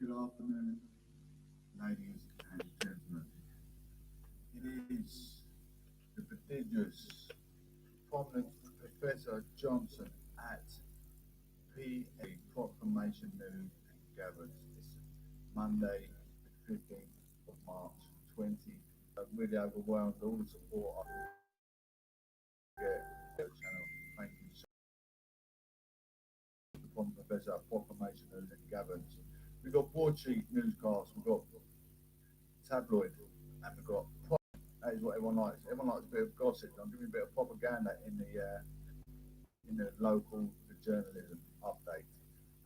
Good afternoon, ladies and gentlemen. It is the prodigious, prominent Professor Johnson at PA Proclamation News and Gathers. It's Monday, the 15th of March 20. I'm really overwhelmed all the support I get channel. Thank you so much from Professor Proclamation News and Gathers. We've got broadsheet newscasts, we've got tabloid, and we've got prop. That is what everyone likes. Everyone likes a bit of gossip. I'm giving a bit of propaganda in the local journalism update.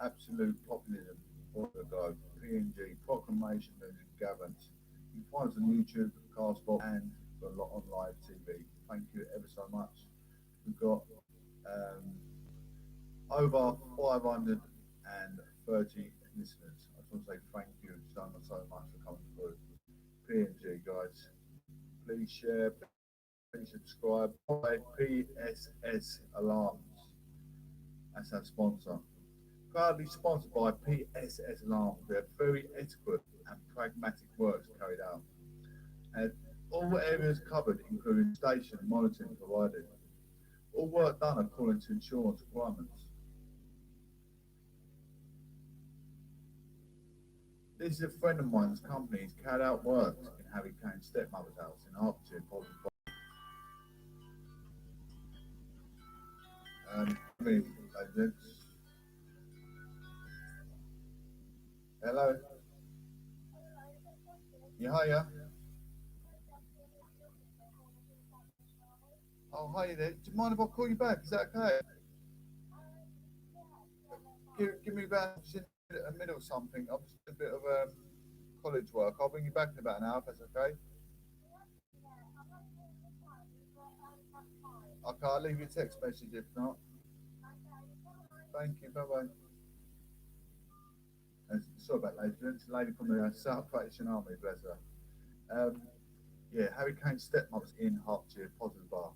Absolute populism all the globe. PNG, Proclamation News and Gathers. You can find us on YouTube, Castbox, and a lot on live TV. Thank you ever so much. We've got over 530 listeners. I just want to say thank you so much for coming through. PNG guys, please share, please subscribe. By PSS Alarms, that's our sponsor. Proudly sponsored by PSS Alarms. We have very adequate and pragmatic works carried out. And all areas covered, including station monitoring provided. All work done according to insurance requirements. This is a friend of mine's company. He's carried out works in Harry Kane's stepmother's house in Hertfordshire. Hello. Yeah, hiya. Oh, hi there. Do you mind if I call you back? Is that okay? Give me about a minute or something. I'm just a bit of college work. I'll bring you back in about an hour if that's okay. Okay, I'll leave you a text message if not. Thank you. Bye bye. Sorry about that. It's a lady from the South Patrician Army, bless her. Yeah, Harry Kane's stepmother's in Hertfordshire, positive bar.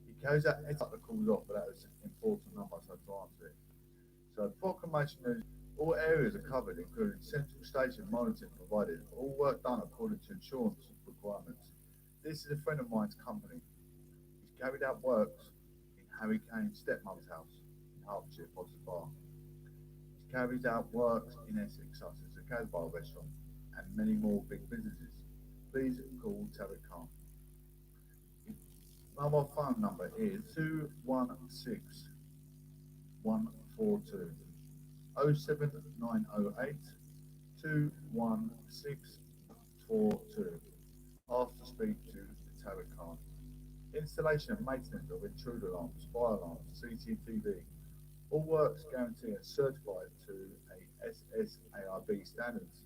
He carries out the calls off, but that was an important number, so I have to answer it. So, proclamation news. All areas are covered, including central station monitoring provided. All work done according to insurance requirements. This is a friend of mine's company. He's carried out works in Harry Kane's stepmother's house in Hertfordshire, positive bar. Carries out works in Essex, such as the Casbah restaurant and many more big businesses. Please call Terry Khan. His mobile phone number is 216 142 07908 216 42. Ask to speak to Terry Khan. Installation and maintenance of intruder alarms, fire alarms, CCTV. All works guaranteed and certified to a SSARB standards.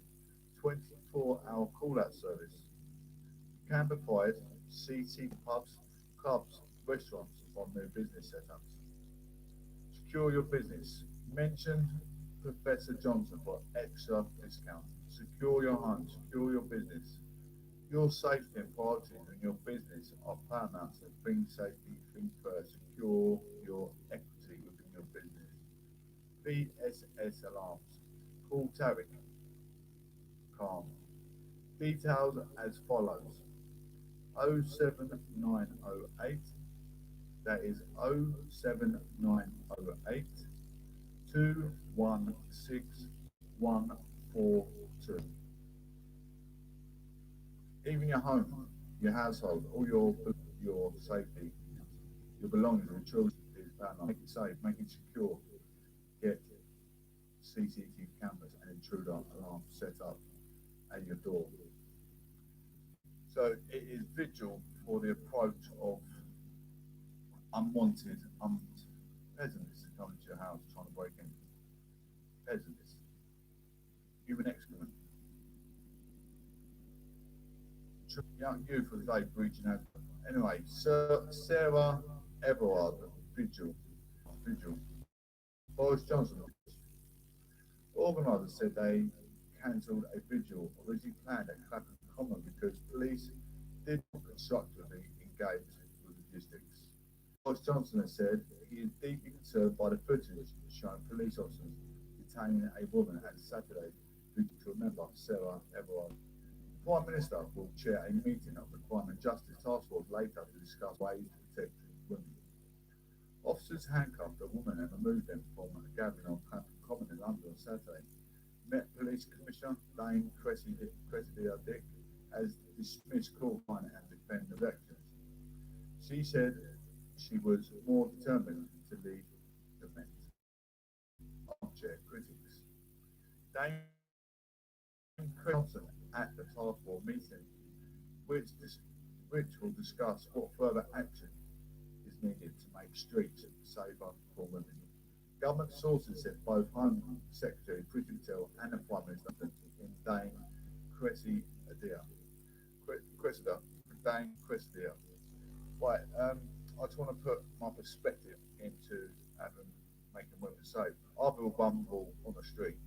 24-hour call-out service. Can provide CT pubs, clubs, restaurants, or new business setups. Secure your business. Mention Professor Johnson for extra discount. Secure your home. Secure your business. Your safety and priorities in your business are paramount. So think safety, think first. Secure your equity within your business. PSS Alarms. Call Tarek Khan. Details as follows: 07908. That is 07908 216 142. Even your home, your household, all your safety, your belongings, your children is paramount. Make it safe, make it secure. Get CCTV cameras and intruder alarms set up at your door. So it is vigil for the approach of unwanted peasants coming to your house trying to break in. Peasants. Human excrement. Young youth of the day breaching out. Anyway, Sarah Everard, vigil. Boris Johnson. Organisers said they cancelled a vigil originally planned at Clapham Common because police did not constructively engage with logistics. Boris Johnson has said he is deeply concerned by the footage showing police officers detaining a woman at Saturday vigil to remember Sarah Everard. The Prime Minister will chair a meeting of the Crime and Justice Task Force later to discuss ways to protect women. Officers handcuffed a woman and removed them from a gathering on Clapham Common in London on Saturday. Met Police Commissioner Dame Cressida Dick has dismissed call fine and defend the actions. She said she was more determined to lead the Met. Armchair critics. Dame Johnson at the task force meeting, which, which will discuss what further action is needed to make streets safer for women. Government sources said both Home Secretary Priti Patel and the Prime Minister in Dame Cressida, Dame Cressida. Right, I just want to put my perspective into having making women safe. I feel vulnerable on the street,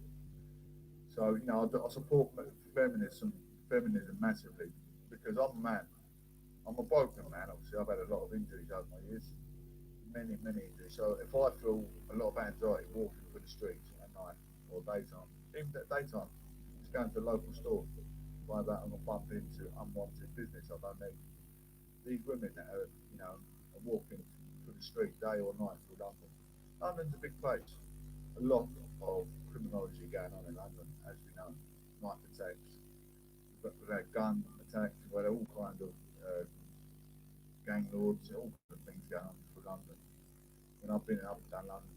so I support feminism massively because I'm a man. I'm a broken man. Obviously, I've had a lot of injuries over my years, many injuries. So if I feel a lot of anxiety walking through the streets at night or daytime, even at daytime, just going to the local store, worry about I'm gonna bump into unwanted business I don't need. These women that are are walking through the street day or night through London. London's a big place. A lot of criminology going on in London, as we know. Knife attacks, we've had gun attacks, we've had all kinds of gang lords, all kinds of things going on through London. When I've been up and down London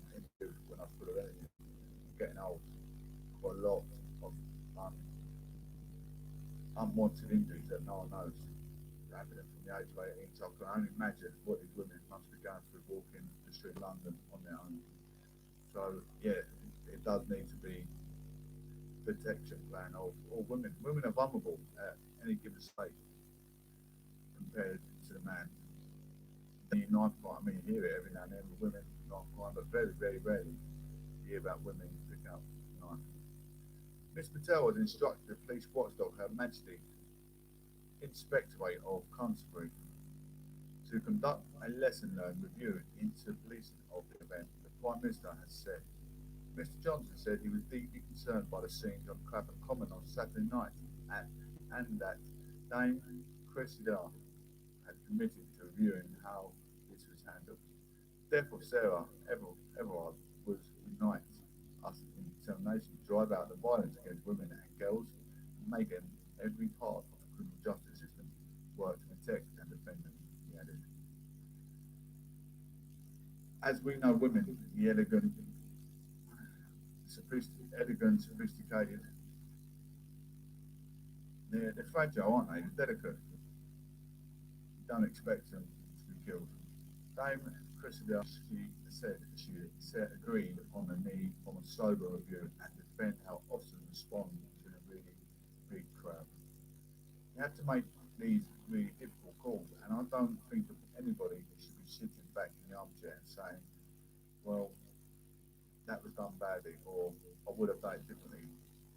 when I was full of energy, I'm getting old. Got a lot of unwanted injuries that no one knows. Happening from the age of 18, so I can only imagine what these women must be going through walking the street of London on their own. So yeah, it does need to be protection plan of all women. Women are vulnerable at any given stage compared to the man. The knife crime, I mean, you hear it every now and then with women knife crime, but very rarely you hear about women picking up a knife. Miss Patel has instructed the police watchdog Her Majesty Inspectorate of Constabulary to conduct a lesson learned review into policing of the event. The Prime Minister has said. Mr Johnson said he was deeply concerned by the scenes on Clapham Common on Saturday night and that Dame Cressida had committed to reviewing how this was handled. The death of Sarah Everard was unite us in determination to drive out the violence against women and girls and make them every part of the criminal justice system work to protect and defend them, he added. As we know, women, the elegant, sophisticated, they're fragile, aren't they? They're delicate. You don't expect them to be killed. Dame Cressida, she said agreed on the need for a sober review and defend how officers respond to a really big crowd. You have to make these really difficult calls, and I don't think that anybody should be sitting back in the armchair and saying, well, that was done badly, or I would have done it differently,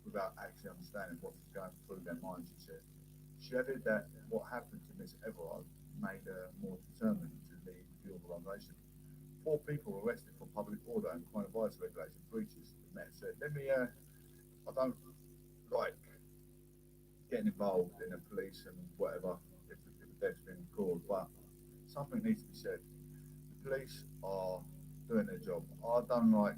without actually understanding what was going through their mind, she said. She added that what happened to Miss Everard made her more determined to lead the organisation. 4 people were arrested for public order and coronavirus regulation breaches, the Met said. I don't like getting involved in the police and whatever if the death's been caused, but something needs to be said. The police are doing their job. I don't like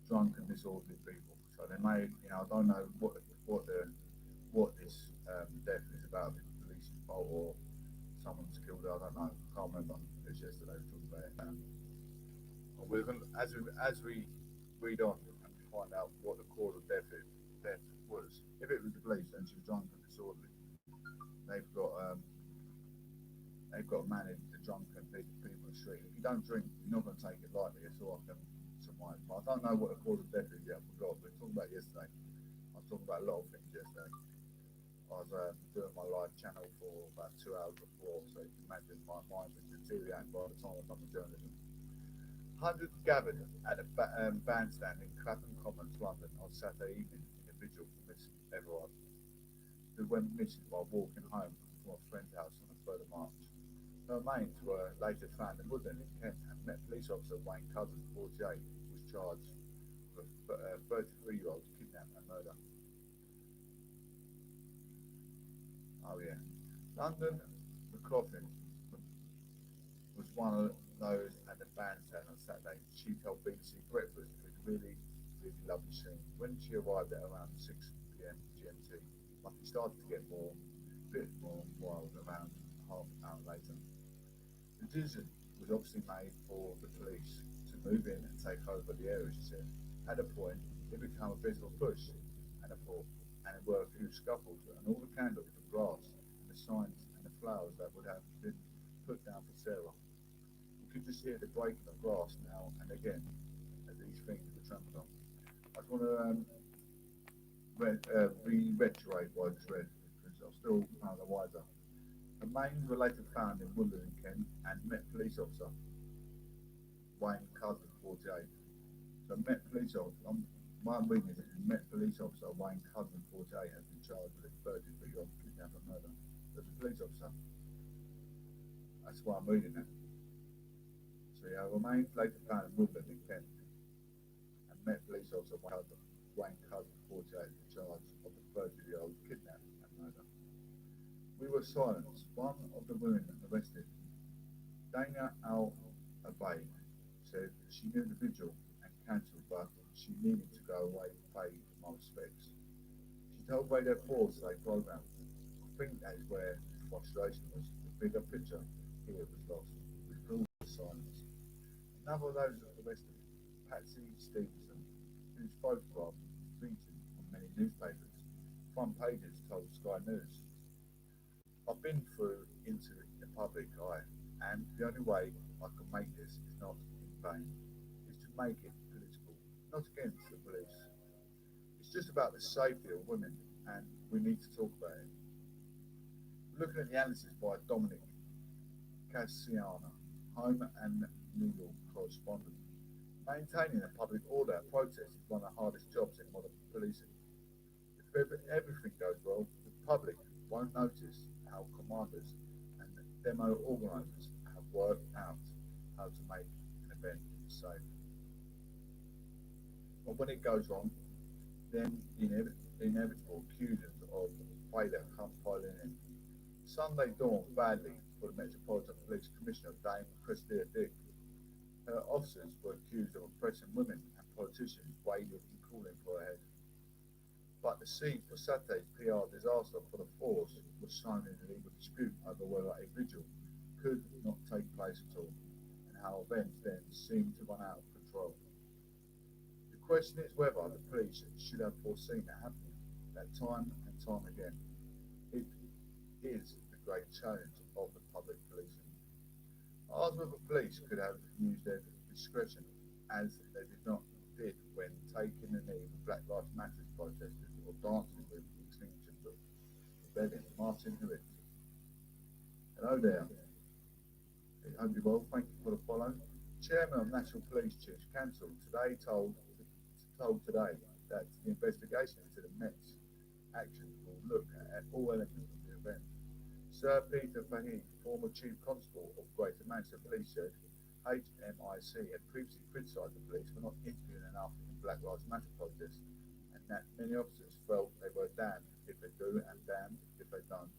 drunk and disorderly people, so they may, I don't know what this death is about. If the police fault or someone's killed, I don't know. Can't remember. It was yesterday we talked about it. We're going as we read on and find out what the cause of death was. If it was the police and she was drunk and disorderly, they've got to manage the drunken people on the street. If you don't drink, you're not going to take it lightly. It's all I can surmise. But I don't know what the cause of death is yet. I forgot. We were talking about yesterday. I was talking about a lot of things yesterday. I was doing my live channel for about 2 hours before, so you can imagine my mind was deteriorating by the time I've done the journalism. Hundreds gathered at a bandstand in Clapham Common, London, on Saturday evening in a vigil for Miss Everard, who went missing while walking home from a friend's house on the 3rd of March. Her remains were later found in Woodland in Kent, and Met police officer Wayne Cousins, 48, was charged with a 33-year-old kidnapping and murder. Oh yeah, London McLaughlin was one of those at the bandstand on Saturday. She told BBC Breakfast it was really lovely scene. When she arrived at around 6 p.m. GMT, but it started to get bit more wild around half an hour later. The decision was obviously made for the police to move in and take over the area, she said. At a point, it became a visible push, and there were a few scuffles, and all the candles, the glass, and the signs and the flowers that would have been put down for Sarah. You could just hear the breaking of glass now and again as these things were trampled on. I just want to reiterate what I just read because I'm still kind of wiser. The remains were later found in Woodland in Kent and Met police officer Wayne Cousin, 48. So Met police officer, my reading is Met police officer Wayne Cousin, 48, has been charged with a 33-year-old kidnapping and murder. As a police officer, that's why I'm reading that. So yeah, remains later found in Woodland in Kent and Met police officer Wayne Cousin, 48, has been charged of the 30-year-old kidnapping and murder. We were silenced. One of the women arrested, Dana Abbey, said she knew the vigil and cancelled, but she needed to go away to pay my respects. She told Radio 4's programme, I think that is where the frustration was. The bigger picture here was lost. We filled the silence. Another of those arrested, Patsy Stevenson, whose photograph featured on many newspapers. Front pages told Sky News. I've been through into the public eye, and the only way I can make this is not in vain, is to make it political, not against the police. It's just about the safety of women, and we need to talk about it. Looking at the analysis by Dominic Cassiana, Home and New York correspondent, maintaining the public order at protest is one of the hardest jobs in modern policing. If everything goes well, the public won't notice how commanders and demo organisers have worked out how to make an event safe. But when it goes wrong, then the inevitable accusers of failure come piling in. Sunday dawned badly for the Metropolitan Police Commissioner Dame Christina Dick. Her officers were accused of oppressing women and politicians wailing and calling for her head. But the seed for Saturday's PR disaster for the force was sown in a legal dispute over whether a vigil could not take place at all, and how events then seemed to run out of control. The question is whether the police should have foreseen that happening, that time and time again. It is the great challenge of the public policing. I asked whether police could have used their discretion as they did when taking the knee with Black Lives Matter protesters or dancing with Extinction Rebellion. Martin Hewitt. Hello there. I hope you're well. Thank you for the follow. Chairman of National Police Chiefs Council told today that the investigation into the Met's actions will look at all elements of the event. Sir Peter Fahey, former Chief Constable of Greater Manchester Police, said HMIC had previously criticised the police for not interviewing enough in Black Lives Matter protests, and that many officers felt they were damned if they do and damned if they don't.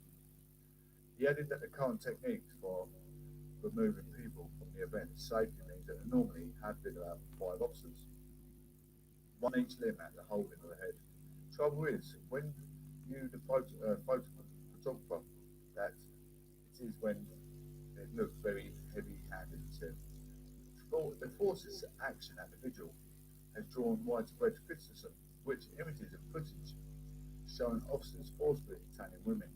He added that the current techniques for removing people from the event safety means that they normally have been about 5 officers, one each limb at the holding of the head. Trouble is, when you the photographer, that it is when it looks very heavy-handed, he said. The force's action at the vigil has drawn widespread criticism, which images and footage showing officers forcibly detaining women.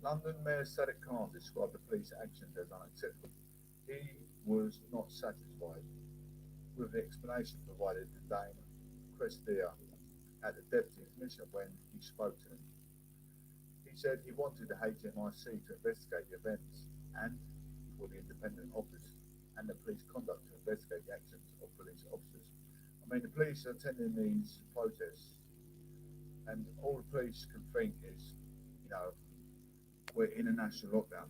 London Mayor Sadiq Khan described the police actions as unacceptable. He was not satisfied with the explanation provided to Dame Crestia at the Deputy Commissioner when he spoke to him. He said he wanted the HMIC to investigate the events and for the independent office and the police conduct to investigate the actions of police officers. I mean, the police are attending these protests, and all the police can think is, we're in a national lockdown.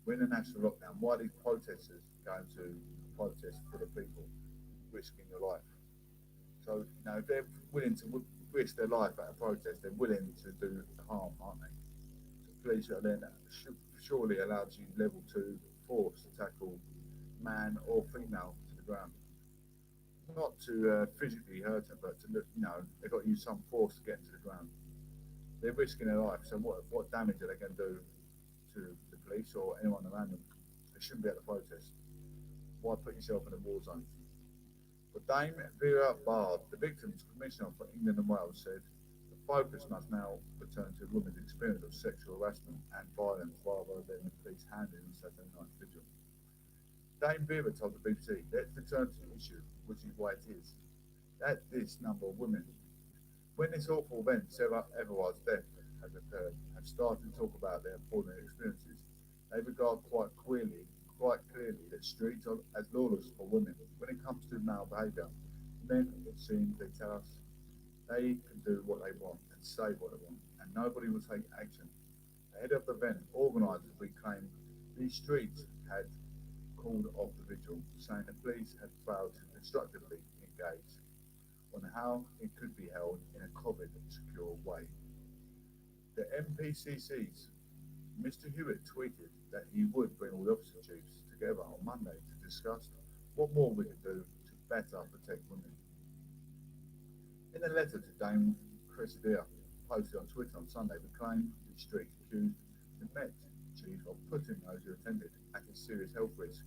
We're in a national lockdown. Why are these protesters going to protest for the people, risking your life? So, if they're willing to risk their life at a protest, they're willing to do harm, aren't they? police are then surely allowed to use level 2 force to tackle man or female to the ground. Not to physically hurt them, but to look, they've got to use some force to get them to the ground. They're risking their life, so what damage are they going to do to the police or anyone around them? They shouldn't be at the protest. Why put yourself in a war zone? But Dame Vera Bard, the victims commissioner for England and Wales, said the focus must now return to women's experience of sexual harassment and violence rather than the police handling on Saturday night vigil. Dame Vera told the BBC, let's return to the issue, which is why it is. That this number of women, when this awful event, Sarah Everard's death, has occurred, have started to talk about their appalling experiences. They regard quite clearly that streets are as lawless for women when it comes to male behaviour. Men, it seems, they tell us they can do what they want and say what they want, and nobody will take action. Ahead of the event, organisers reclaimed these streets had called off the vigil, saying the police had failed to constructively engage on how it could be held in a COVID-secure way. The MPCC's Mr. Hewitt tweeted that he would bring all the officer chiefs together on Monday to discuss what more we could do to better protect women. In a letter to Dame Cressida, posted on Twitter on Sunday, reclaimed the street accused the Met chief of putting those who attended at a serious health risk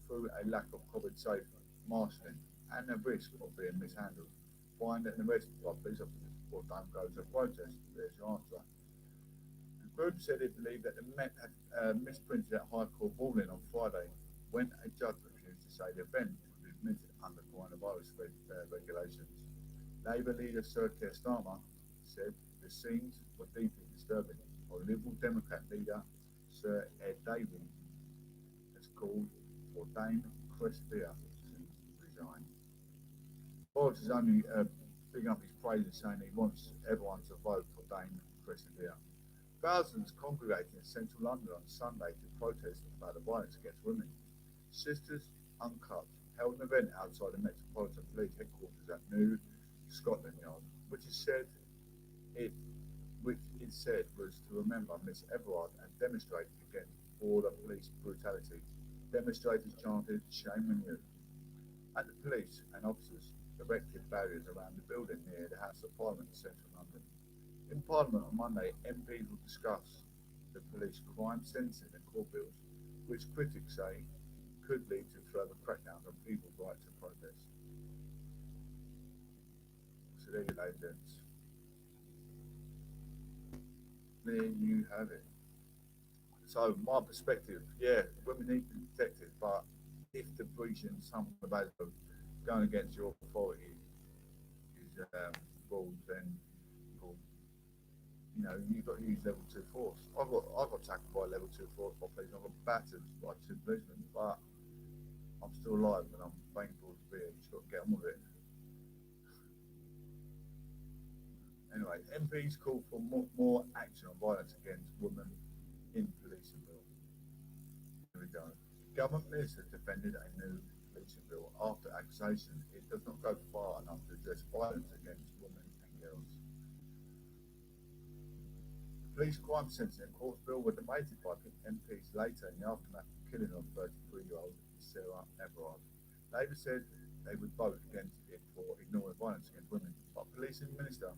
through a lack of COVID-safe marshalling and a risk of being mishandled. Find and arrested by police officers before Dame goes to a protest. There's your answer. The group said it believed that the Met had misprinted that High Court ruling on Friday when a judge refused to say the event would be permitted under coronavirus regulations. Labour leader Sir Keir Starmer said the scenes were deeply disturbing, while Liberal Democrat leader Sir Ed Davey has called for Dame Cressida to resign. Boris is only bigging up his praises, saying he wants everyone to vote for Dame Cressida. Thousands congregated in central London on Sunday to protest about the violence against women. Sisters Uncut held an event outside the Metropolitan Police headquarters at New Scotland Yard, which it said was to remember Miss Everard and demonstrate against border police brutality. Demonstrators chanted "Shame on you," and the police and officers erected barriers around the building near the House of Parliament in central London. In Parliament on Monday, MPs will discuss the police crime sentencing and court bills, which critics say could lead to further crackdowns on people's right to protest. So there you go, gents. There you have it. So my perspective, yeah, women need to be protected, but if the breaching some of those going against your authority is rules, then you've got to use level 2 force. I got tackled by level 2 force by police. I got battered by 2 policemen, but I'm still alive and I'm thankful to be here. Just got to get on with it. Anyway, MPs call for more action on violence against women in policing bill. Here we go. Government minister defended a new policing bill after accusation it does not go far enough to address violence against women and girls. The police crime sentencing court bill were debated by MPs later in the aftermath of the killing of 33-year-old Sarah Everard. Labour said they would vote against it for ignoring violence against women, but policing minister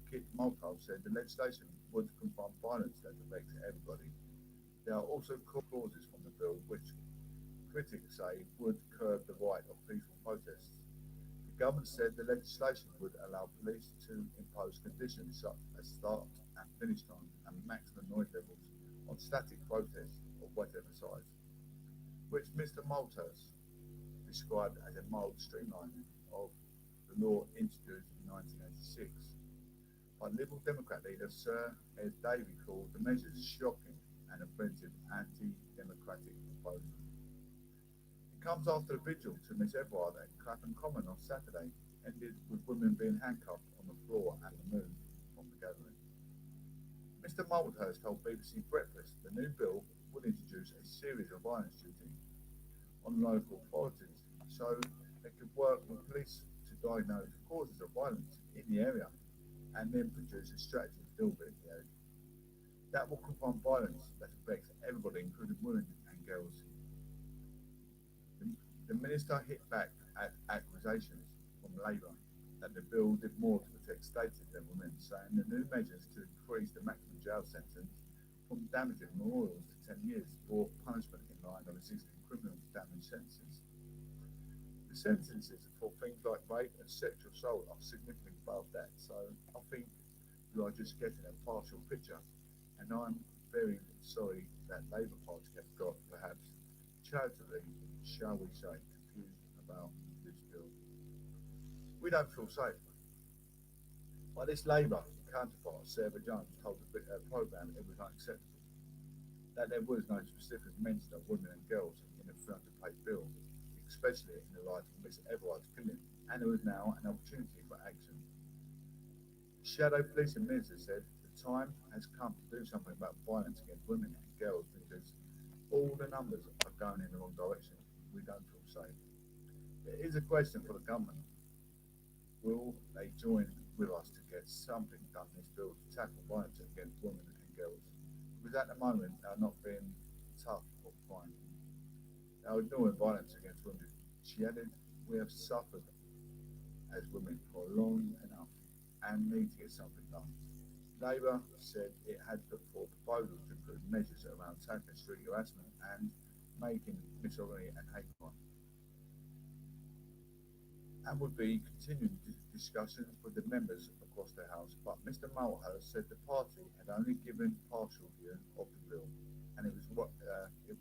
Kit Mulcahy said the legislation would confront violence that affects everybody. There are also clauses from the bill which critics say would curb the right of peaceful protests. The government said the legislation would allow police to impose conditions such as start and finish times and maximum noise levels on static protests of whatever size, which Mr. Mulcahy described as a mild streamlining of the law introduced in 1986. But Liberal Democrat leader Sir Ed Davey called the measures shocking and offensive anti-democratic proposal. It comes after the vigil to Miss Everard at Clapham Common on Saturday ended with women being handcuffed on the floor and removed from the gathering. Mr. Mulcahy told BBC Breakfast the new bill would introduce a series of violence duties on local authorities so they could work with police to diagnose causes of violence in the area and then produce a strategy to deal with the area. that will confront violence that affects everybody, including women and girls. The, the minister hit back at accusations from Labour that the bill did more to protect status than women, saying the new measures to increase the maximum jail sentence from damaging memorials to 10 years for punishment in line with existing criminal damage sentences. The sentences for things like rape and sexual assault are significantly above that, so I think you are just getting a partial picture. And I'm very sorry that Labour Party have got, perhaps charitably, shall we say, confused about this bill. We don't feel safe. But this Labour counterpart, Sarah Jones, told the programme it was unacceptable, that there was no specific mention of women and girls in the 300-page bill, especially in the light of Miss Everard's killing, and there was now an opportunity for action. The Shadow Policing Minister said the time has come to do something about violence against women and girls because all the numbers are going in the wrong direction. We don't feel safe. There is a question for the government. Will they join with us to get something done in this bill to tackle violence against women and girls? Because at the moment they are not being tough or kind. They are ignoring violence against women. She added, we have suffered as women for long enough and need to get something done. Labour said it had put forward proposals to include measures around tackling street harassment and making misogyny and hate crime, and would be continuing discussions with the members across the House. But Mr Malthurst said the party had only given partial view of the bill, and it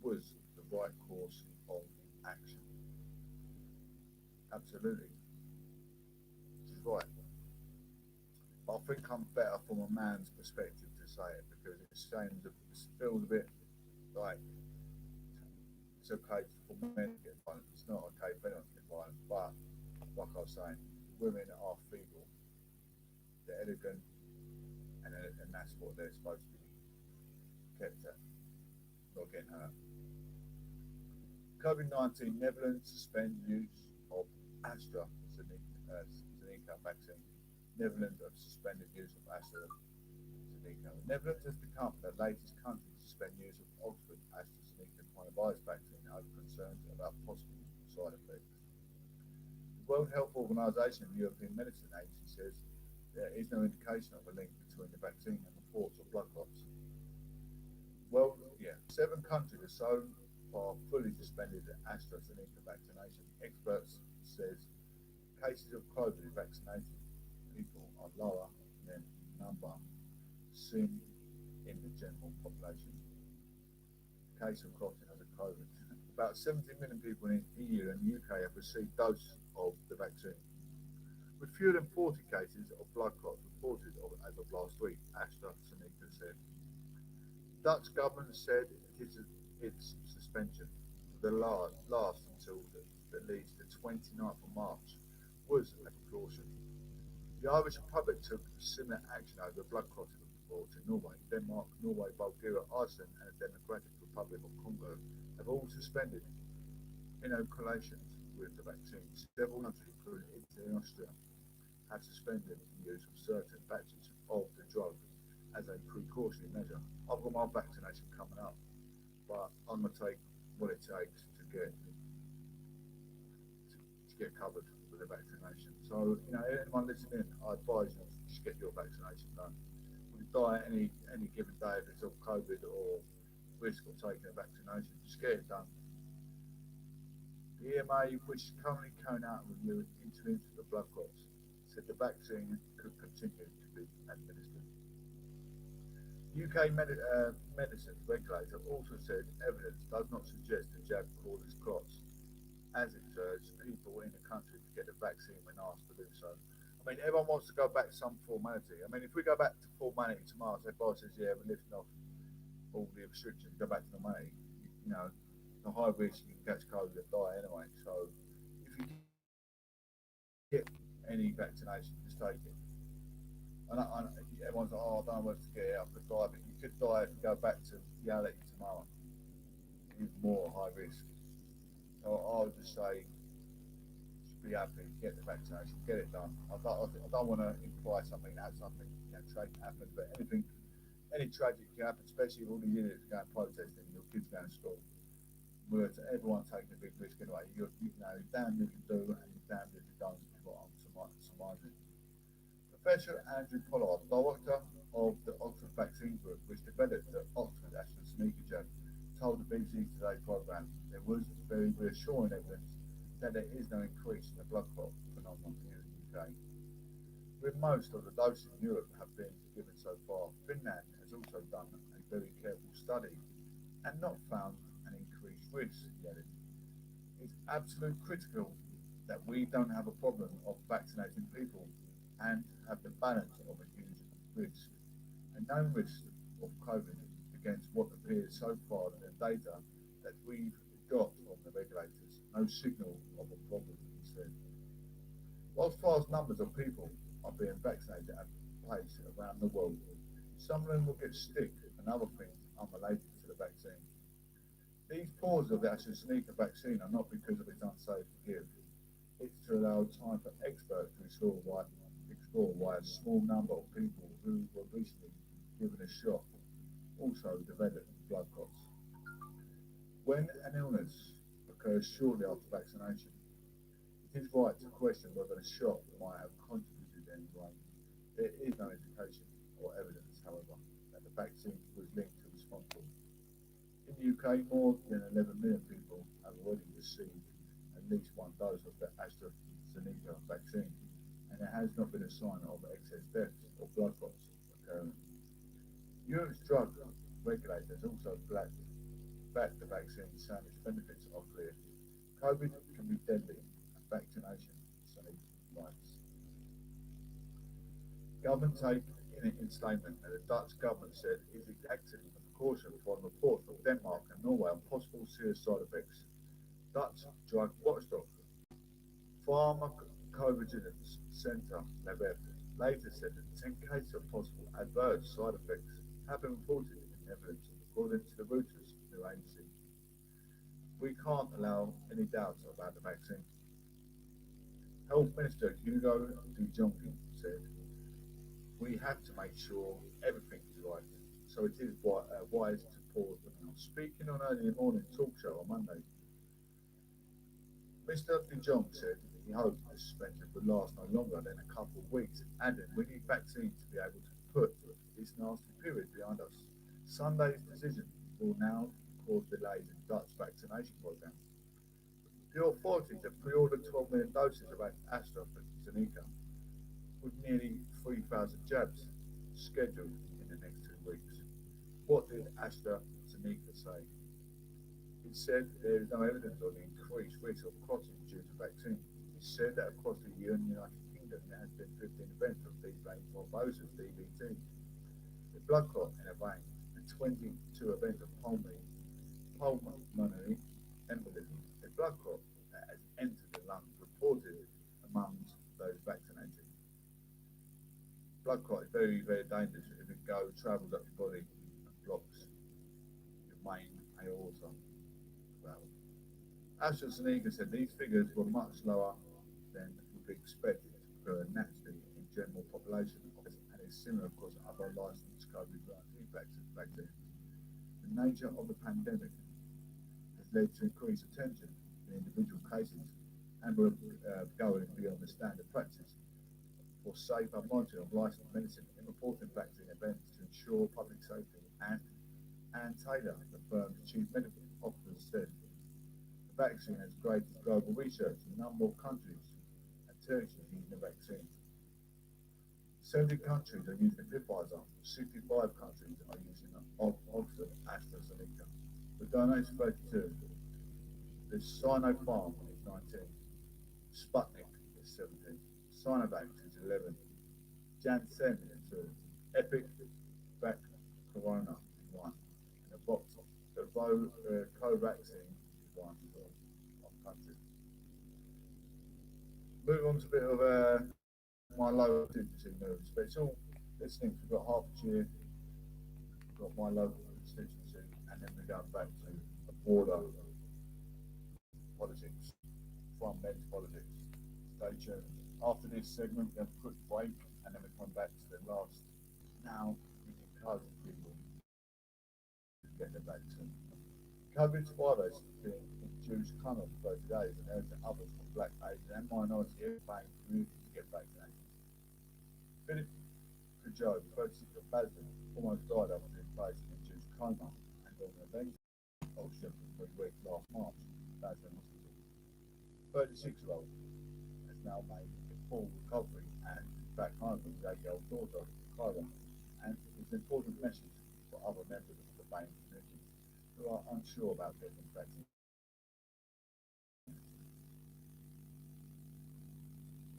was the right course of action. Absolutely, she's right. But I think I'm better from a man's perspective to say it because it feels a bit like it's okay for men to get violent. It's not okay for anyone to get violent, but like I was saying, women are feeble, they're elegant, and that's what they're supposed to be kept at, not getting hurt. COVID-19, Netherlands suspend use of AstraZeneca vaccine. Netherlands have suspended use of AstraZeneca. The Netherlands has become the latest country to suspend use of Oxford AstraZeneca coronavirus vaccine over concerns about possible side effects. The World Health Organization and the European Medicine Agency says there is no indication of a link between the vaccine and reports of blood clots. Well, yeah, 7 countries have so far fully suspended the AstraZeneca vaccination. Experts says cases of COVID vaccinated people are lower than number seen in the general population. Case of clotting as a COVID. About 70 million people in the EU and the UK have received doses of the vaccine. With fewer than 40 cases of blood clots reported as of last week, AstraZeneca said. Dutch government said its suspension for the last until at least the 29th of March was a precaution. The Irish Republic took similar action over blood clotting reports in Norway. Denmark, Norway, Bulgaria, Iceland, and the Democratic Republic of Congo have all suspended inoculations with the vaccine. Several countries, including Italy and Austria, have suspended the use of certain batches of the drug as a precautionary measure. I've got my vaccination coming up, but I'm going to take what it takes to get covered with the vaccination. So, anyone listening, I advise you to just get your vaccination done. We die any given day if it's of COVID or risk of taking a vaccination. Just get it done. The EMA, which is currently carrying out a review into the blood clots, said the vaccine could continue to be administered. UK medicines regulator also said evidence does not suggest the jab causes clots, as it urged people in the country to get the vaccine when asked to do so. I mean, everyone wants to go back to some formality. I mean, if we go back to formality tomorrow, say Boris says, yeah, we're lifting off all the restrictions, go back to normality, the high risk you can catch COVID and die anyway. So if you get any vaccination, just take it. And everyone's like, oh, I don't know where to get it, I could die, but you could die if you go back to reality tomorrow. Even more high risk. So I would just say, just be happy, get the vaccination, get it done. I don't want to imply something that something tragic happened, but anything Any tragic can happen, especially with all the units going protesting, your kids going to school. Where everyone taking a big risk anyway. You're damned if you do and you're damned if you don't, is what I'm surmising. Professor Andrew Pollard, director of the Oxford Vaccine Group, which developed the Oxford AstraZeneca jab, told the BBC Today programme there was very reassuring evidence that there is no increase in the blood clot phenomenon here in the UK. With most of the doses in Europe have been given so far, Finland has also done a very careful study and not found an increased risk yet. It's absolutely critical that we don't have a problem of vaccinating people and have the balance of a huge risk. A known risk of COVID against what appears so far in the data that we've got from the regulators. No signal of a problem, he said. Whilst vast numbers of people are being vaccinated at pace around the world, some of them will get sick and other things unrelated to the vaccine. These pauses of the AstraZeneca vaccine are not because of its unsafe give. It's to allow time for experts to explore why a small number of people who were recently given a shot also developed blood clots. When an illness occurs shortly after vaccination, it is right to question whether the shot might have contributed in any way. There is no indication or evidence, however, that the vaccine was linked to responsible. In the UK, more than 11 million people have already received at least one dose of the AstraZeneca vaccine, and there has not been a sign of excess deaths or blood clots occurring. Europe's drug regulators also backed the vaccine, saying its benefits are clear. COVID can be deadly, and vaccination saves lives. Government take in a statement that the Dutch government said it is acting as a precaution for reports from Denmark and Norway on possible serious side effects. Dutch drug watchdog Pharmacovigilance Centre Levet later said that 10 cases of possible adverse side effects have been reported in the Netherlands, according to the Reuters news agency. We can't allow any doubts about the vaccine. Health Minister Hugo de Jonge said, we have to make sure everything is right, so it is wise to pause for now. Speaking on early morning talk show on Monday, Mr. de Jong said he hoped the suspension would last no longer than a couple of weeks, adding we need vaccine to be able to put this nasty period behind us. Sunday's decision will now cause delays in Dutch vaccination program. The authorities have pre-ordered 12 million doses of AstraZeneca, with nearly 3,000 jabs scheduled in the next 2 weeks. What did AstraZeneca say? It said there is no evidence of the increased risk of clotting due to vaccine. It said that across the United Kingdom there has been 15 events of deep vein thrombosis (DVT), a blood clot in a vein, and 22 events of pulmonary embolism, a blood clot that has entered the lungs, reported amongst those vaccinated. Blood clot is very, very dangerous if it travels up your body and blocks your main aorta valve. AstraZeneca said these figures were much lower than would be expected to occur naturally in general population and is similar across other licensed COVID-19 vaccines. The nature of the pandemic has led to increased attention in individual cases and we're going beyond the standard practice for safer monitoring of licensed medicine in reporting vaccine events to ensure public safety. And Anne Taylor, the firm's chief medical officer, said the vaccine has created global research in a number of countries and territories using the vaccine. 70 countries are using Pfizer, 65 countries are using Oxford AstraZeneca. Moderna is 32, the Sinopharm is 19, Sputnik is 17, Sinovac is 11, Janssen is 2, Epic Vac Corona is 1, and the Covaxin is 1 of countries. Move on to a bit of my local constituency news, but it's all listening. We've got Hertfordshire, we've got my local constituency, and then we're going back to the border politics, from men's politics. Stay tuned. After this segment, we have a quick break, and then we come back to the last. Now, we can encourage people back soon. COVID survivors being induced coma for 30 days and urging others from black, Asian and minority European communities to get vaccinated. Philip Joe, 36 of Basel, almost died after being placed in induced coma and on an event oxygen for 3 weeks last March, Basel Hospital. 36-year-old has now made a full recovery and is back home with his 8-year-old daughter, Kyla, and it's an important message for other members of the BAME community who are unsure about getting vaccinated.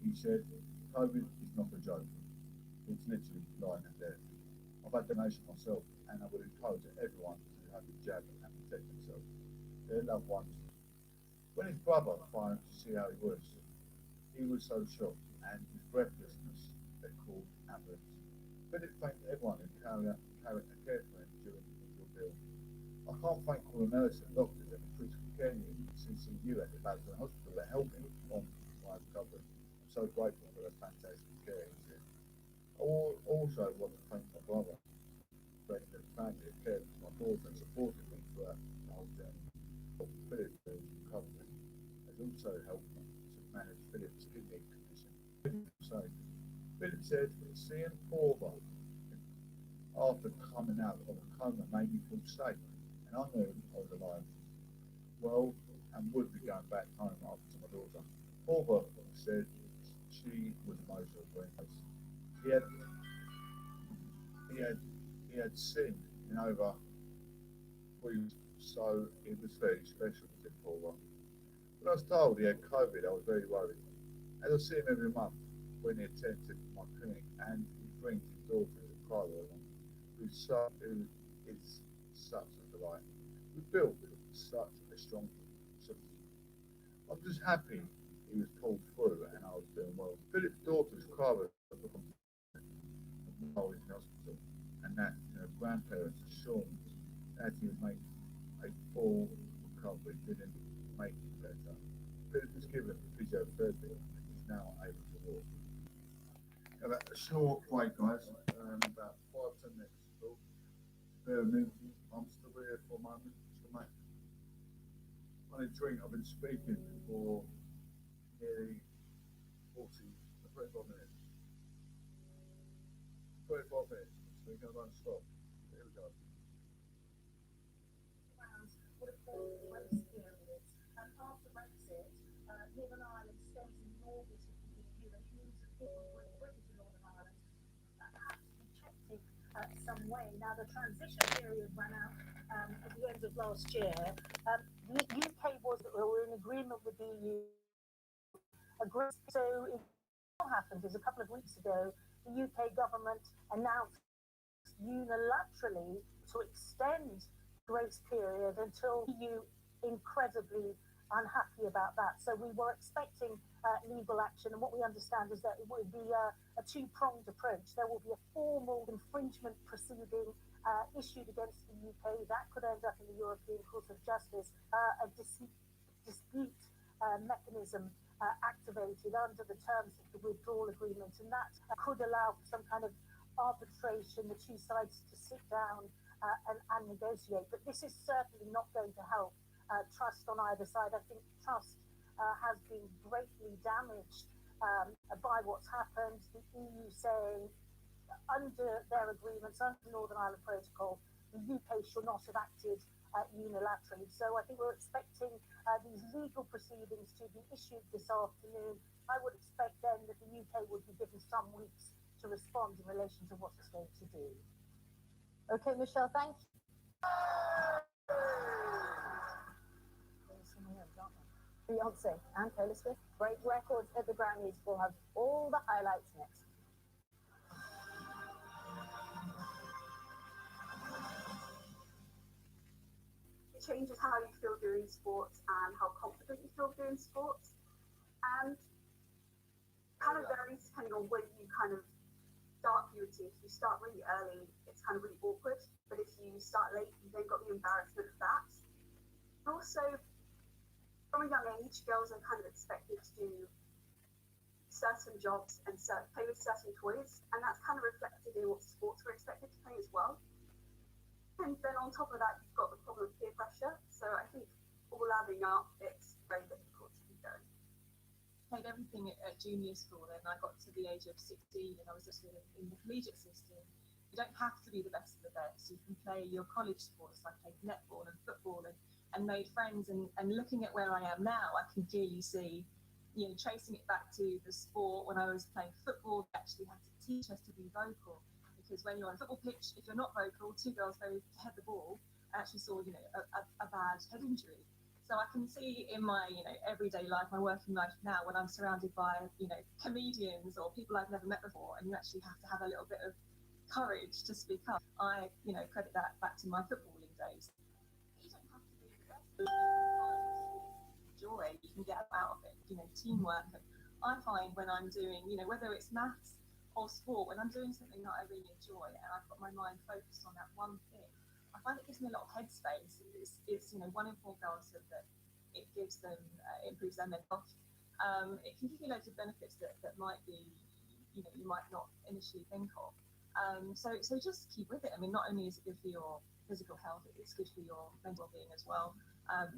He said, COVID is not a joke. It's literally lying and death. I've had the nation myself, and I would encourage everyone to have the jab and protect themselves, their loved ones. When his brother phoned to see how he was so shocked, and his breathlessness they called ambulance. Philip thanked everyone who cared for him during his ordeal. I can't thank all the nurses and doctors and the critical care unit at CCU at the Basel Hospital that helped me on my recovery. I'm so grateful for the fantastic care, he said. I also want to thank my brother, friends and family who cared for my daughter and supported me throughout the whole journey. Philip's recovery has also helped me to manage Philip's kidney condition. Philip said, seeing Porver after coming out of a coma made me feel safe, and I knew I was alive, well, and would be going back home after my daughter. Porver said she was emotional for him. He had sinned in over weeks, so it was very special to Porver. When I was told he had COVID, I was very worried. As I see him every month when he attends my clinic, and he brings his daughter to Kyla along, who is such a delight. We built such a strong substance. I'm just happy he was pulled through and I was doing well. Philip's daughter's Kyla while in hospital, and that her grandparents assured that he would make a full recovery, didn't make it better. Philip was given physiotherapy and is now able to walk. About a short break, guys, about 5-10 minutes. So bear with me, I'm still here for a moment. On a drink, I've been speaking for nearly 35 minutes. 25 minutes, so we're going to stop. Here we go. What are called grace periods. And after Brexit, Northern Ireland stays in the orbit of the EU, and millions of people who bring Britain to Northern Ireland have to be checked in some way. Now, the transition period ran out at the end of last year. The UK were in agreement with the EU. So what happened is a couple of weeks ago, the UK government announced unilaterally to extend grace period until the EU incredibly unhappy about that. So we were expecting legal action, and what we understand is that it would be a two-pronged approach. There will be a formal infringement proceeding issued against the UK that could end up in the European Court of Justice, a dispute mechanism activated under the terms of the withdrawal agreement, and that could allow for some kind of arbitration, the two sides to sit down and negotiate. But this is certainly not going to help trust on either side. I think trust has been greatly damaged by what's happened. The EU saying under their agreements, under the Northern Ireland Protocol, the UK should not have acted unilaterally. So I think we're expecting these legal proceedings to be issued this afternoon. I would expect then that the UK would be given some weeks to respond in relation to what it's going to do. Okay, Michelle, thank you. Beyonce and Taylor Swift break records at the Grammys. We'll have all the highlights next. It changes how you feel doing sports and how confident you feel doing sports, and kind of varies depending on when you kind of start your routine. If you start really early, it's kind of really awkward, but if you start late, you then got the embarrassment of that. And also, from a young age, girls are kind of expected to do certain jobs and play with certain toys, and that's kind of reflected in what sports we're expected to play as well. And then on top of that, you've got the problem of peer pressure. So I think all adding up, it's very difficult to keep going. Played everything at junior school, and I got to the age of 16 and I was just in the collegiate system. You don't have to be the best of the best. You can play your college sports. I played netball and football and made friends, and looking at where I am now, I can clearly see, tracing it back to the sport. When I was playing football, they actually had to teach us to be vocal, because when you're on a football pitch, if you're not vocal, two girls go to head the ball, I actually saw, a bad head injury. So I can see in my, everyday life, my working life now, when I'm surrounded by, comedians or people I've never met before, and you actually have to have a little bit of courage to speak up. I, credit that back to my footballing days. You don't have to be the best. You can joy you can get out of it, teamwork. And I find when I'm doing, whether it's maths or sport, when I'm doing something that I really enjoy and I've got my mind focused on that one thing, I find it gives me a lot of headspace. It's 1 in 4 girls said that it gives them, improves their mental health. It can give you loads of benefits that might be, you might not initially think of. So just keep with it. I mean, not only is it good for your physical health, it's good for your mental well-being as well.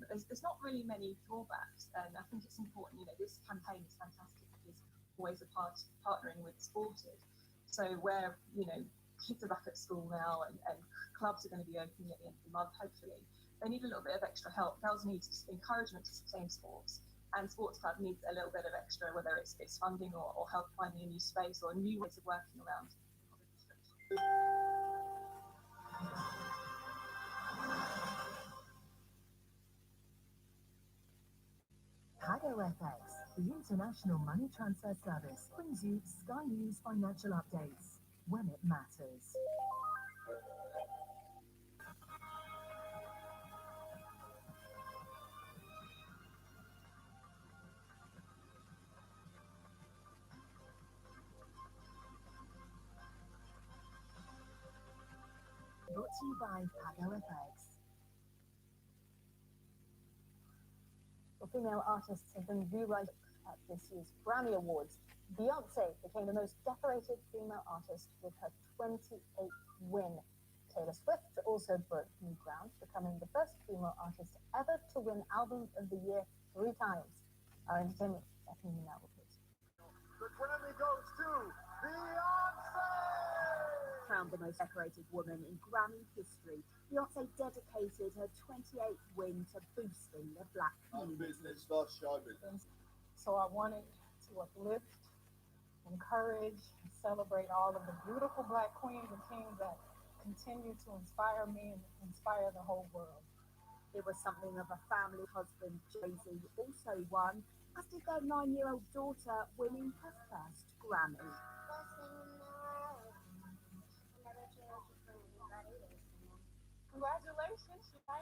There's not really many drawbacks, and I think it's important. This campaign is fantastic because always partnering with Sported. So where kids are back at school now and clubs are going to be opening at the end of the month, hopefully. They need a little bit of extra help. Girls need encouragement to sustain sports, and Sports Club needs a little bit of extra, whether it's funding or help finding a new space or new ways of working around. PagoFX, the international money transfer service, brings you Sky News financial updates when it matters. Brought to you by PagoFX. Well, female artists have been rewriting at this year's Grammy Awards. Beyonce became the most decorated female artist with her 28th win. Taylor Swift also broke new ground, becoming the first female artist ever to win Album of the Year 3 times. Our entertainment opinion now reports. The Grammy goes to Beyonce! Crowned the most decorated woman in Grammy history, Beyonce dedicated her 28th win to boosting the black community. Business starts show business. So I wanted to uplift, encourage, and celebrate all of the beautiful black queens and kings that continue to inspire me and inspire the whole world. It was something of a family. Husband Jay-Z also won, as did their 9-year-old daughter, winning her first Grammy. Congratulations, Shai.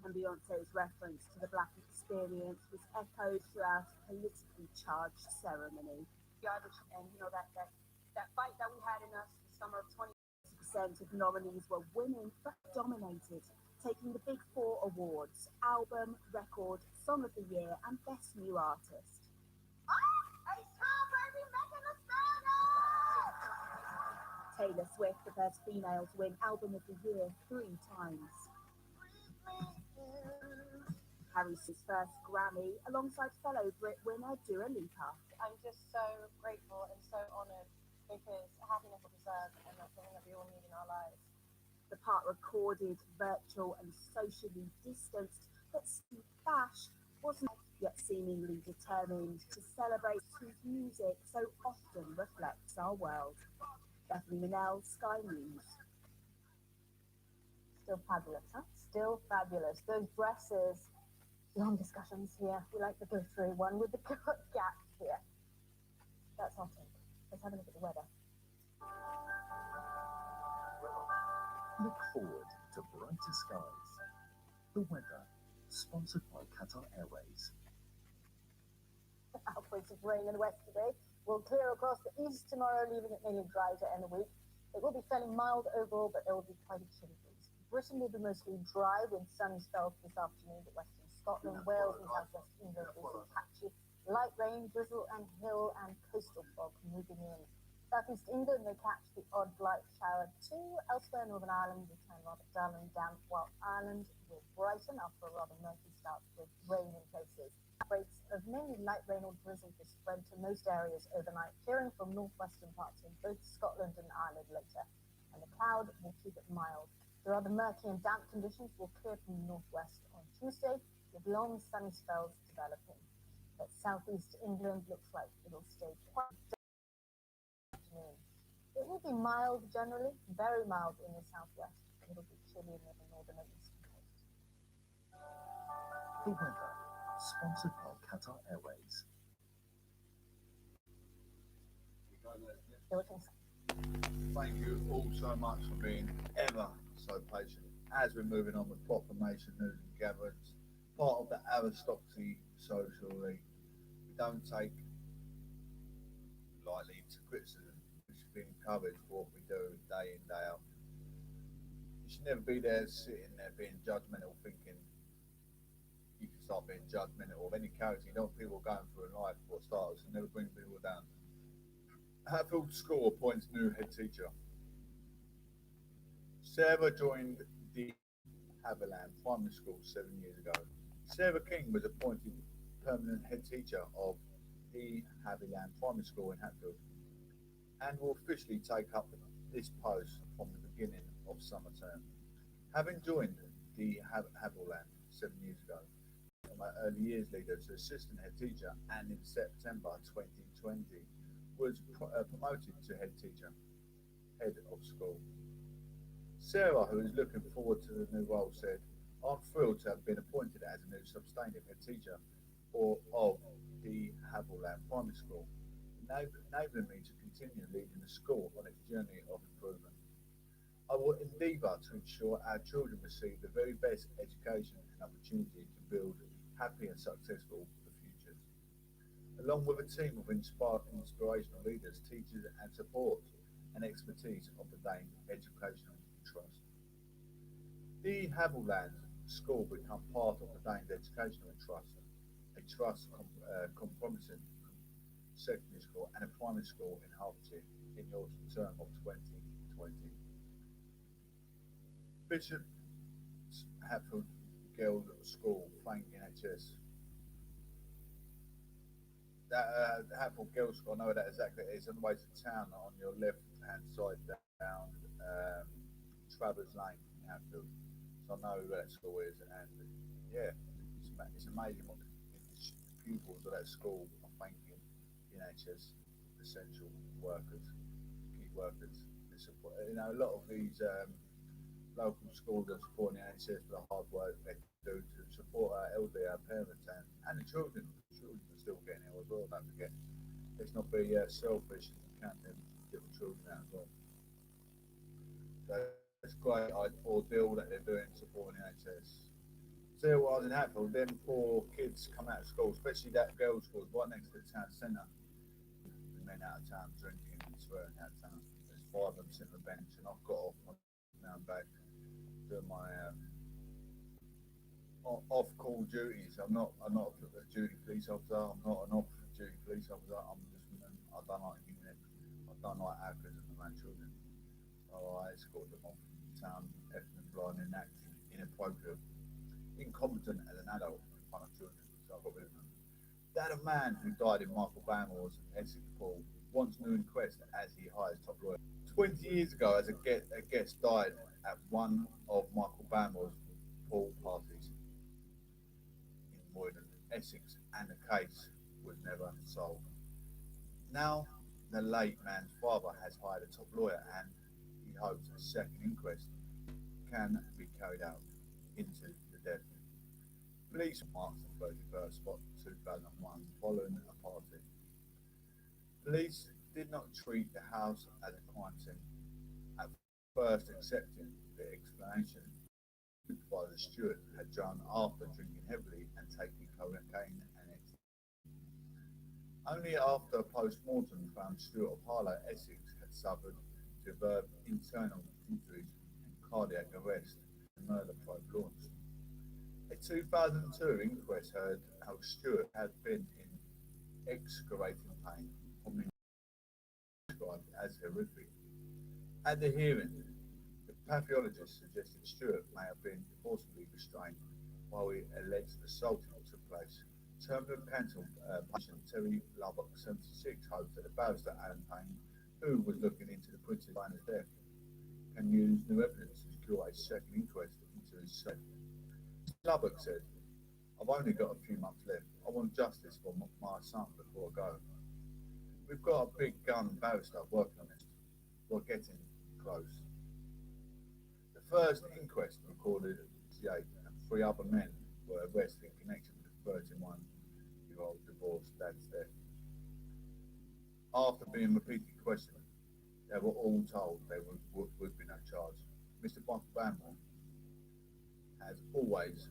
And Beyonce's reference to the black experience was echoed throughout a politically charged ceremony. And that fight that we had in us the summer of 20% of nominees were women, but dominated, taking the big 4 awards: album, record, song of the year, and best new artist. Taylor Swift, the first female to win Album of the Year 3 times. Harry's first Grammy alongside fellow Brit winner Dua Lipa. I'm just so grateful and so honored because happiness is deserved and that's something that we all need in our lives. The part recorded, virtual and socially distanced, but Steve Bash wasn't yet seemingly determined to celebrate whose music so often reflects our world. Bethany Minnell, Sky News. Still fabulous, huh? Still fabulous. Those dresses, long discussions here. We like the glittery one with the gap here. That's our take. Let's have a look at the weather. Look forward to brighter skies. The weather, sponsored by Qatar Airways. Outbreaks of rain in the west today will clear across the east tomorrow, leaving it mainly dry to end the week. It will be fairly mild overall, but there will be quite a chilly breeze. Britain will be mostly dry with sunny spells this afternoon, but western Scotland, Wales, and southwest England will see patchy light rain, drizzle, and hill and coastal fog moving in. Southeast England may catch the odd light shower too. Elsewhere, Northern Ireland will turn rather dull and damp, while Ireland will brighten after a rather murky start with rain in places. Outbreaks of mainly light rain or drizzle will spread to most areas overnight, clearing from northwestern parts of both Scotland and Ireland later, and the cloud will keep it mild. The rather murky and damp conditions will clear from the northwest on Tuesday, with long sunny spells developing. But southeast England looks like it'll stay quite afternoon. It will be mild generally, very mild in the southwest. It'll be chilly near the northern and eastern coast. The weather, sponsored by Qatar Airways. Thank you all so much for being ever so patient as we're moving on with proclamation news and gatherings. Part of the aristocracy socially, we don't take lightly to criticism. We should be encouraged for what we do day in, day out. You should never be there sitting there being judgmental, thinking you can start being judgmental of any character. You know what people are going through in life for starters, and never bring people down. Hatfield School appoints new head teacher. Sarah joined the Haviland Primary School 7 years ago. Sarah King was appointed permanent head teacher of the Haviland Primary School in Hatfield and will officially take up this post from the beginning of summer term. Having joined the Haviland 7 years ago, my early years leader to assistant head teacher, and in September 2020 was promoted to head teacher, head of school. Sarah, who is looking forward to the new role, said, "I'm thrilled to have been appointed as a new substantive head teacher of the Haviland Primary School, enabling me to continue leading the school on its journey of improvement. I will endeavour to ensure our children receive the very best education and opportunity to build happy and successful futures." Along with a team of inspirational leaders, teachers and support and expertise of the Dane Educational Trust. The Haviland School become part of the Danes Educational Trust, a trust compromising secondary school and a primary school in Hertfordshire in your term of 2020. Bishop Hatfield Girls School, playing NHS. Hatfield Girls School, I know that exactly. It's on the way to town on your left hand side down Travers Lane in Hatfield. So I know where that school is, and yeah, it's amazing what the pupils of that school are thanking the NHS essential workers, key workers. You know, a lot of these local schools are supporting the NHS for the hard work they do to support our elderly, our parents, and the children. The children are still getting ill as well, don't forget. Let's not be selfish and counting different children out as well. So it's a great ordeal that they're doing supporting the NHS. So while I was in Hatfield, then poor kids come out of school, especially that girls' school, right next to the town centre. The men out of town drinking and swearing out of town. There's 5 of them sitting on the bench, and I've got off now and back doing my off-call duties. I'm not a duty police officer. I'm not an off-duty police officer. I don't like human. I don't like alcoholism around children. So I escort them off town, effing and blinding, and acting inappropriate, incompetent as an adult in front of children. So I've got rid of them. That a man who died in Michael Bammore's Essex Pool wants new inquest as he hires top lawyer. 20 years ago, as a guest died at one of Michael Bammore's pool parties in Moyden, Essex, and the case was never solved. Now, the late man's father has hired a top lawyer, and he hopes a second inquest can be carried out into the death. Police March the 31st, 2001, following a party. Police did not treat the house as a crime scene, at first accepting the explanation. Supervisor Stewart had drunk after drinking heavily and taking cocaine and ecstasy. Only after a post-mortem found Stewart of Harlow, Essex, had suffered severe internal injuries and cardiac arrest, the murder probe launched. A 2002 inquest heard how Stewart had been in excruciating pain from described as horrific. At the hearing, the pathologist suggested Stewart may have been forcibly restrained while he alleged assaulting took place. Terminal cancer patient Terry Lubbock, 76, hopes that the barrister Alan Payne, who was looking into the Princess Diana's death, can use new evidence to secure a second inquest into his death. Lubbock said, "I've only got a few months left. I want justice for my son before I go. We've got a big gun barrister working on this. We're getting close." The first inquest recorded 68 and 3 other men were arrested in connection with the 31-year-old divorced dad's death. After being repeatedly questioned, they were all told there would be no charge. Mr. Banmore has always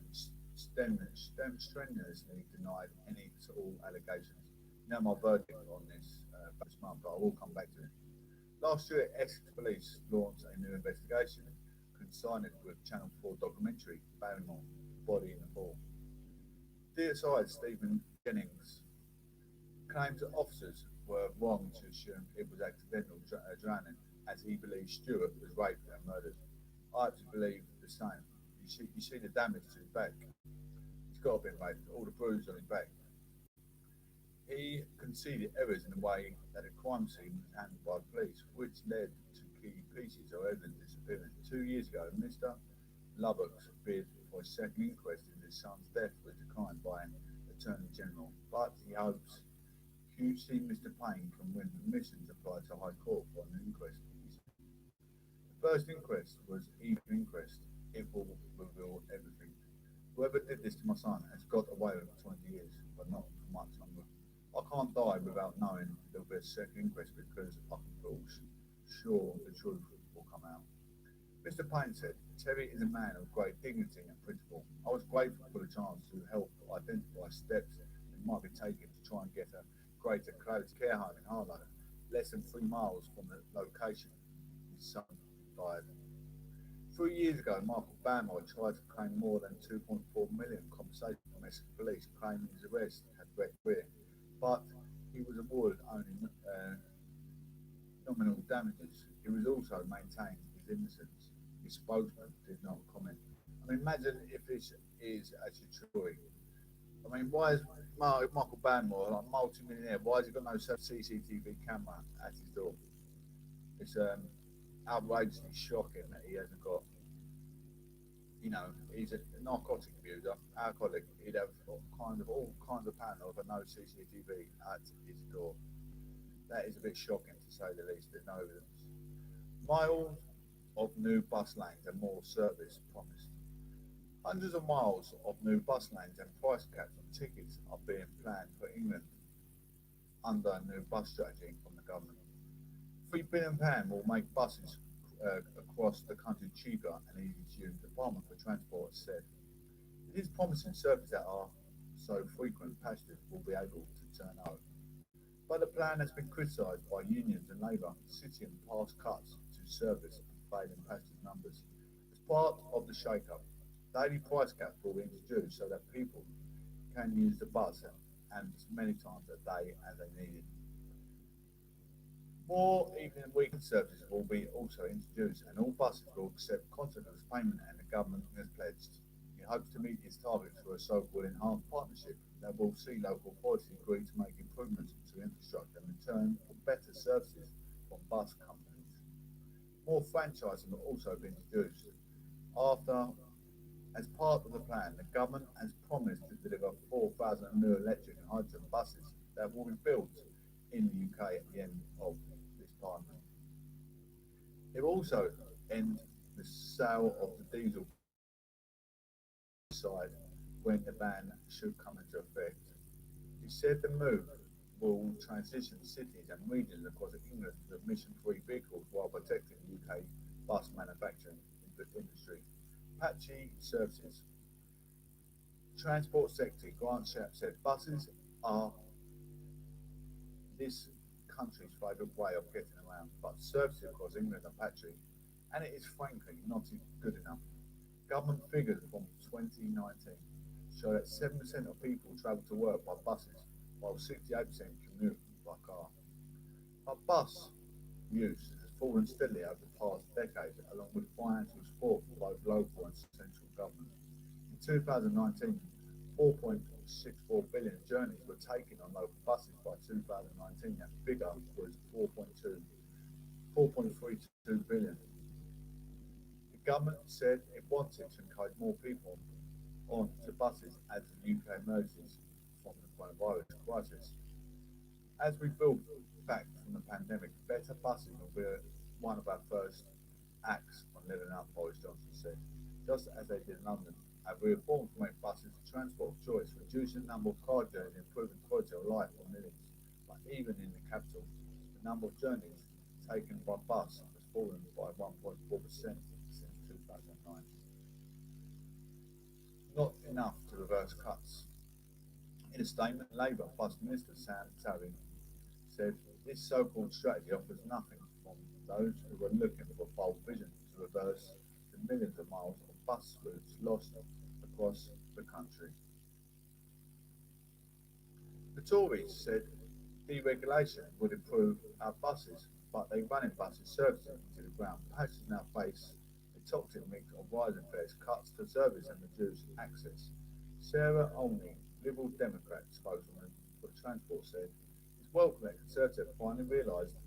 strenuously denied any at all allegations. Now my verdict on this month, but I will come back to it. Last year, Essex Police launched a new investigation coincided with Channel 4 documentary Barrymore, Body in the Fall. DSI Stephen Jennings claims that officers were wrong to assume it was accidental drowning, as he believes Stewart was raped and murdered. I have to believe the same. You see the damage to his back. He's got to have been raped, all the bruises on his back. He conceded errors in the way that the crime scene was handled by the police, which led to key pieces of evidence disappearing. 2 years ago, Mr. Lubbock's bid for a second inquest into his son's death was declined by an Attorney General, but he hopes QC Mr. Payne can win permission to apply to High Court for an inquest. The first inquest was either inquest. It will reveal everything. Whoever did this to my son has got away with it for 20 years, but not for much longer. I can't die without knowing there'll be a second inquest because I can feel sure the truth will come out. Mr. Payne said, "Terry is a man of great dignity and principle. I was grateful for the chance to help identify steps that might be taken to try and get a greater clarity care home in Harlow, less than 3 miles from the location his son died." 3 years ago, Michael Banmore tried to claim more than 2.4 million compensation from Essex Police, claiming his arrest had wrecked career, but he was awarded only nominal damages. He was also maintained his innocence. His spokesman did not comment. I mean, imagine if this is actually true. I mean, why is Michael Banmore, like multi-millionaire, why has he got no CCTV camera at his door? It's outrageously shocking that he hasn't got, he's a narcotic abuser, alcoholic, he'd have all kinds of panel but no CCTV at his door. That is a bit shocking to say the least. There's no evidence. Miles of new bus lanes and more service promised. Hundreds of miles of new bus lanes and price caps on tickets are being planned for England under a new bus strategy from the government. £3 billion will make buses across the country cheaper and easier to use. The Department for Transport said it is promising services that are so frequent passengers will be able to turn out. But the plan has been criticised by unions and Labour, citing past cuts to service and failing passenger numbers. As part of the shake-up, daily price caps will be introduced so that people can use the bus and as many times a day as they need it. More evening and weekend services will be also introduced, and all buses will accept contactless payment, and the government has pledged. It hopes to meet its targets for a so-called enhanced partnership that will see local authorities agree to make improvements to infrastructure in return for better services from bus companies. More franchising will also be introduced. As part of the plan, the government has promised to deliver 4,000 new electric and hydrogen buses that will be built in the UK at the end of this parliament. It will also end the sale of the diesel side when the ban should come into effect. He said the move will transition cities and regions across England to emission-free vehicles while protecting the UK bus manufacturing industry. Patchy services. Transport Secretary Grant Shapps said buses are this country's favourite way of getting around, but services across England are patchy, and it is frankly not good enough. Government figures from 2019 show that 7% of people travel to work by buses, while 68% commute by car. But bus use has fallen steadily over the past decade, along with financial support from both local and central government. In 2019, 4.64 billion journeys were taken on local buses. By 2019, that figure was 4.32 billion. The government said it wanted to encourage more people onto buses as the UK emerges from the coronavirus crisis. As we build back from the pandemic, better buses will be one of our first acts on living up, Boris Johnson said, just as they did in London. A reform to make buses a transport of choice, reducing the number of car journeys, improving quality of life for millions. But even in the capital, the number of journeys taken by bus has fallen by 1.4% since 2009. Not enough to reverse cuts. In a statement, Labour Westmisnter Sam Tabby said this so-called strategy offers nothing from those who were looking for a bold vision to reverse the millions of miles of bus routes lost across the country. The Tories said deregulation would improve our buses, but they run in buses servicing to the ground. Passengers now face a toxic mix of rising fares, cuts to service and reduced access. Sarah Olney, Liberal Democrat spokeswoman for transport, said it's welcome that Conservative finally realised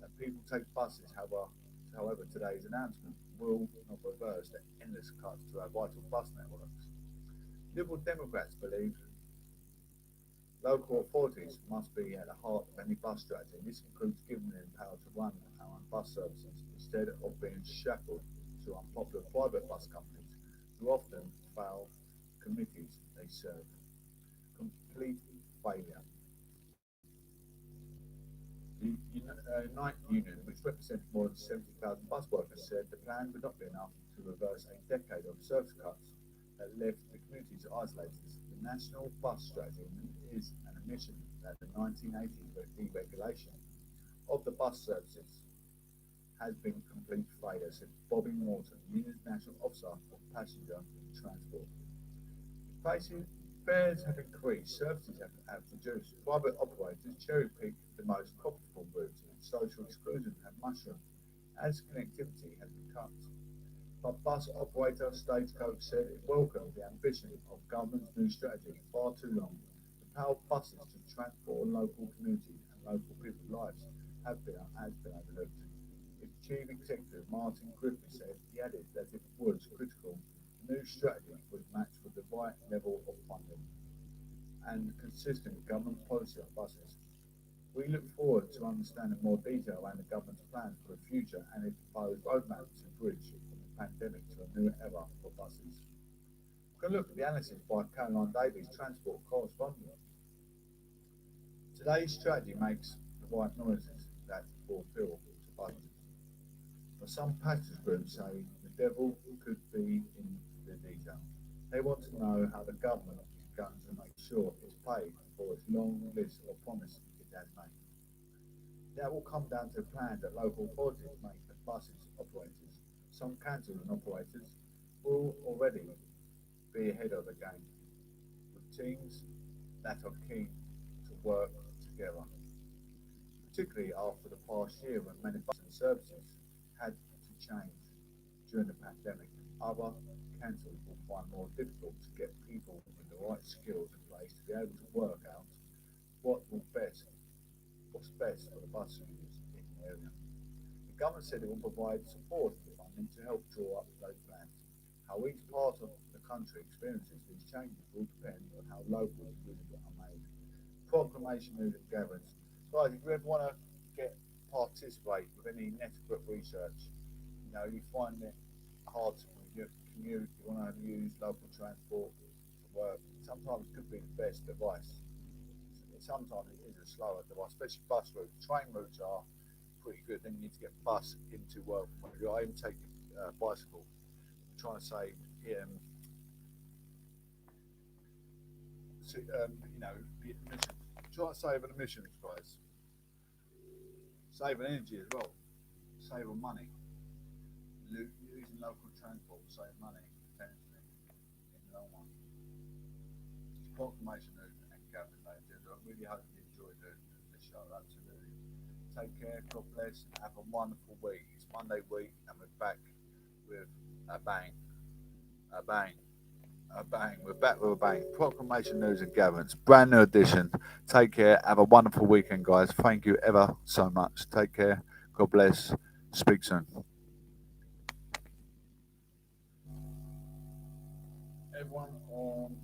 that people take buses. However, today's announcement will not reverse the endless cuts to our vital bus networks. Liberal Democrats believe local authorities must be at the heart of any bus strategy. This includes giving them power to run our own bus services instead of being shackled to unpopular private bus companies who often fail communities they serve. Complete failure. The Unite Union, which represents more than 70,000 bus workers, said the plan would not be enough to reverse a decade of service cuts that left the communities isolated. The national bus strategy is an admission that the 1980 deregulation of the bus services has been a complete failure, said Bobby Morton, Union's National Officer for Passenger Transport. Fares have increased, services have reduced, private operators cherry-pick the most profitable routes, and social exclusion have mushroomed as connectivity has been cut. But bus operator Stagecoach said it welcomed the ambition of government's new strategy. Far too long, the power of buses to transport local communities and local people's lives has been overlooked. Its chief executive Martin Griffiths said he added that if it was critical, the new strategy was matched with the right level of funding and consistent government policy on buses. We look forward to understanding more detail around the government's plans for the future and its proposed roadmap to bridge from the pandemic to a new era for buses. We can look at the analysis by Caroline Davies, transport correspondent. Today's strategy makes the right noises that fulfill to buses. But some passenger groups say the devil could be in the detail. They want to know how the government is going to make sure it's paid for its long list of promises it has made. That will come down to plans that local authorities make for buses operators. Some councils and operators will already be ahead of the game, with teams that are keen to work together, particularly after the past year when many buses and services had to change during the pandemic. Other councils will find more difficult to get people with the right skills in place to be able to work out what's best for the bus users in the area. The government said it will provide support and funding to help draw up those plans. How each part of the country experiences these changes will depend on how local decisions are made. Proclamation news and gatherings. Guys, if you ever want to participate with any network research, you find it hard to commute, you want to use local transport to work, sometimes it could be the best device. Sometimes it is a slower device, especially bus routes. Train routes are pretty good, then you need to get bus into work. I even take a bicycle. I'm trying to save the emissions. Try to save on emissions, guys. Save on energy as well. Save on money. Using local transport will save money, potentially, in the long run. It's proclamation news and gathering, ladies. I really hope you enjoyed the show, absolutely. Take care. God bless. Have a wonderful week. It's Monday week, and we're back with a bang. A bang. A bang. We're back with a bang. Proclamation News and Gatherings. Brand new edition. Take care. Have a wonderful weekend, guys. Thank you ever so much. Take care. God bless. Speak soon. Everyone on